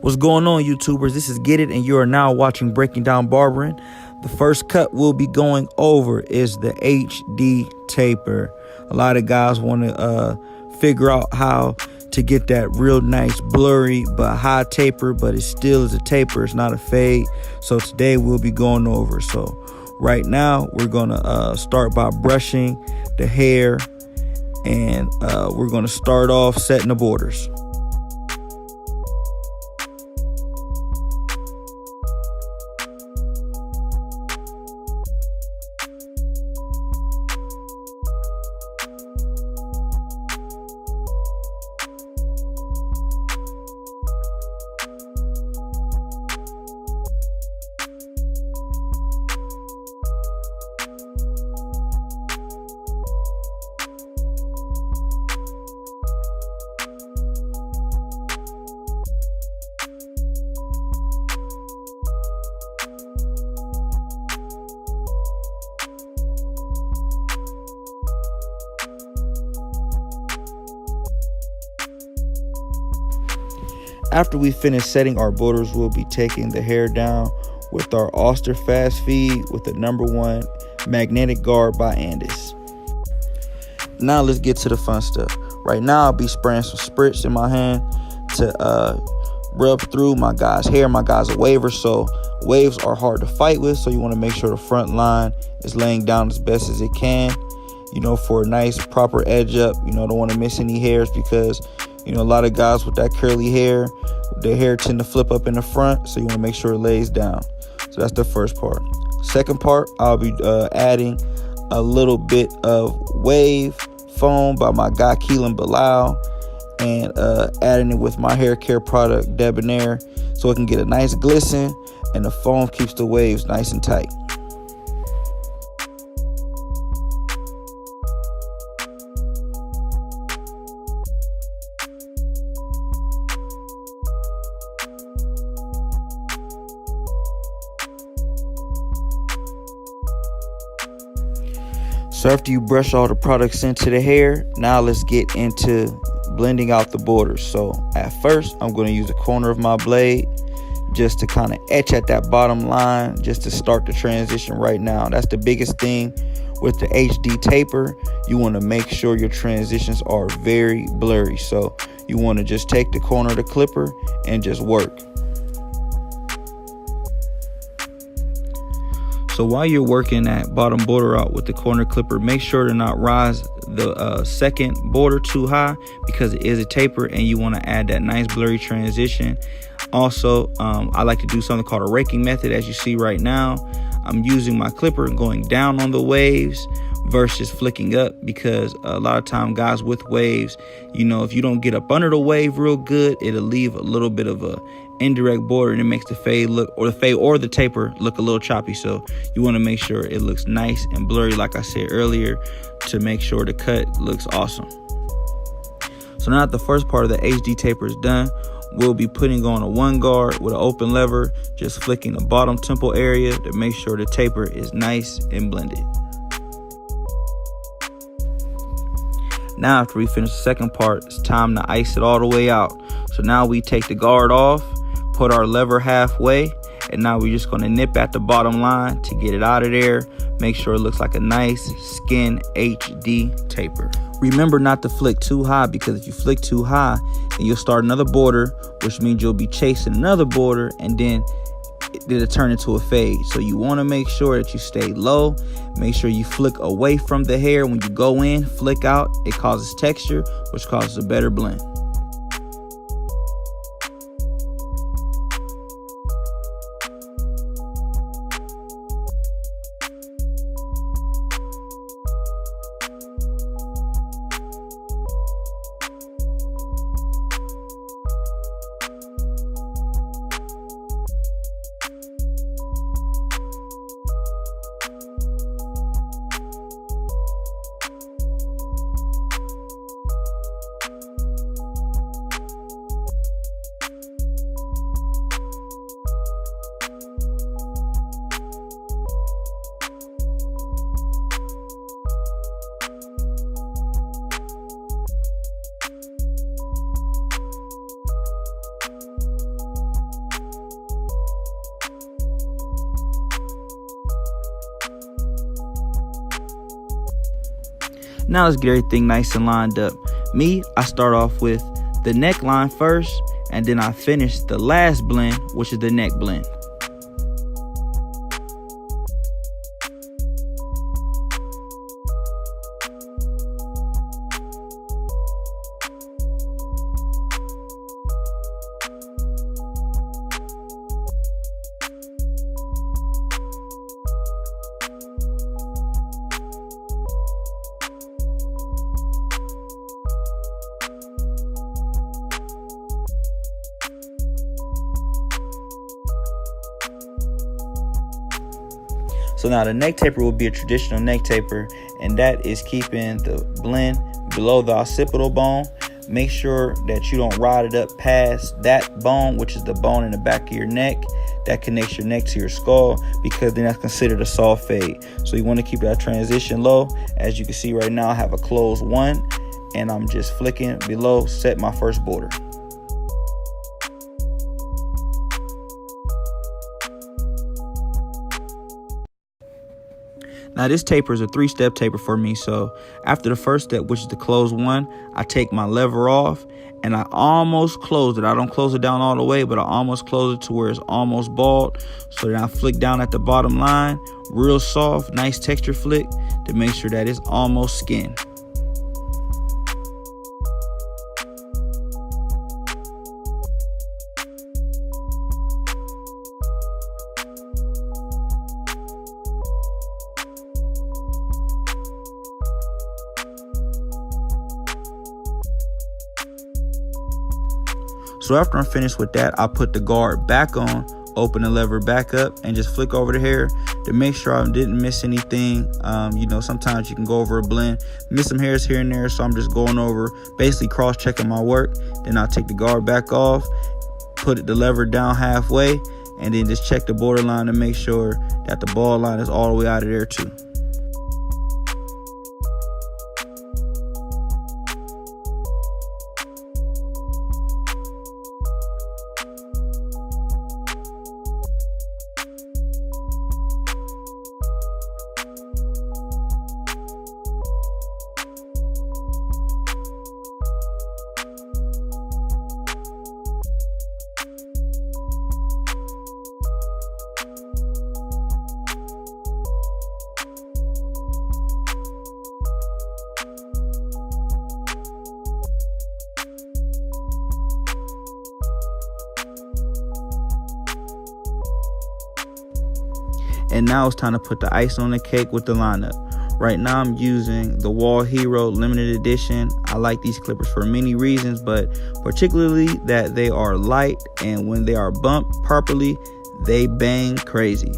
What's going on, YouTubers? This is IGetiT, and you are now watching Breaking Down Barbering. The first cut we'll be going over is the HD taper. A lot of guys want to figure out how to get that real nice blurry but high taper, but it still is a taper. It's not a fade. So today we'll be going over. So right now we're gonna start by brushing the hair, and we're gonna start off setting the borders. After we finish setting our borders, we'll be taking the hair down with our Auster fast feed with the #1 magnetic guard by Andis. Now let's get to the fun stuff. Right now I'll be spraying some spritz in my hand to rub through my guy's hair. My guy's a waver, so waves are hard to fight with, so you want to make sure the front line is laying down as best as it can, for a nice proper edge up. Don't want to miss any hairs, because a lot of guys with that curly hair, their hair tend to flip up in the front, so you want to make sure it lays down. So that's the first part. Second part, I'll be adding a little bit of wave foam by my guy Keelan Bilal, and adding it with my hair care product Debonair, so it can get a nice glisten, and the foam keeps the waves nice and tight. So after you brush all the products into the hair, now let's get into blending out the borders. So at first, I'm going to use the corner of my blade just to kind of etch at that bottom line, just to start the transition right now. That's the biggest thing with the HD taper. You want to make sure your transitions are very blurry. So you want to just take the corner of the clipper and just work. So while you're working that bottom border out with the corner clipper, make sure to not rise the second border too high, because it is a taper and you want to add that nice blurry transition. Also, I like to do something called a raking method. As you see right now, I'm using my clipper and going down on the waves versus flicking up, because a lot of time guys with waves, if you don't get up under the wave real good, it'll leave a little bit of a indirect border, and it makes the fade or the taper look a little choppy. So you want to make sure it looks nice and blurry, like I said earlier, to make sure the cut looks awesome. So now that the first part of the HD taper is done, we'll be putting on a 1 guard with an open lever, just flicking the bottom temple area to make sure the taper is nice and blended. Now after we finish the second part, it's time to ice it all the way out. So now we take the guard off, put our lever halfway, and now we're just going to nip at the bottom line to get it out of there. Make sure it looks like a nice skin HD taper. Remember not to flick too high, because if you flick too high, then you'll start another border, which means you'll be chasing another border, and then it'll turn into a fade. So you want to make sure that you stay low. Make sure you flick away from the hair. When you go in, flick out, it causes texture, which causes a better blend. Now let's get everything nice and lined up. Me, I start off with the neckline first, and then I finish the last blend, which is the neck blend. So now the neck taper will be a traditional neck taper, and that is keeping the blend below the occipital bone. Make sure that you don't ride it up past that bone, which is the bone in the back of your neck that connects your neck to your skull, because then that's considered a soft fade. So you want to keep that transition low. As you can see right now, I have a closed one, and I'm just flicking below, set my first border. Now this taper is a 3-step taper for me. So after the first step, which is the closed one, I take my lever off and I almost close it. I don't close it down all the way, but I almost close it to where it's almost bald. So then I flick down at the bottom line, real soft, nice texture flick to make sure that it's almost skin. So after I'm finished with that, I put the guard back on, open the lever back up, and just flick over the hair to make sure I didn't miss anything. You know, sometimes you can go over a blend, miss some hairs here and there, so I'm just going over, basically cross-checking my work. Then I'll take the guard back off, put the lever down halfway, and then just check the borderline to make sure that the ball line is all the way out of there too. And now it's time to put the icing on the cake with the lineup. Right now I'm using the Wall Hero limited edition. I like these clippers for many reasons, but particularly that they are light, and when they are bumped properly, they bang crazy.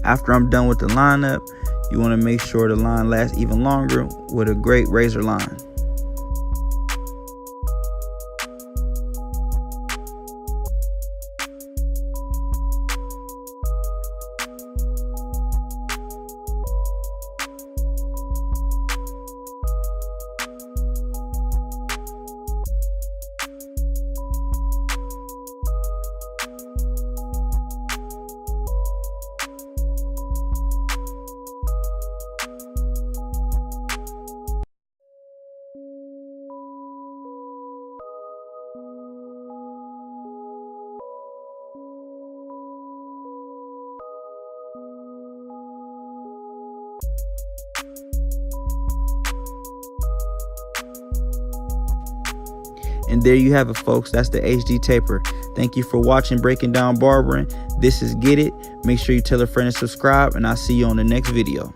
After I'm done with the lineup, you want to make sure the line lasts even longer with a great razor line. And there you have it, folks. That's the HD taper. Thank you for watching Breaking Down Barbering. This is Get It. Make sure you tell a friend and subscribe, and I'll see you on the next video.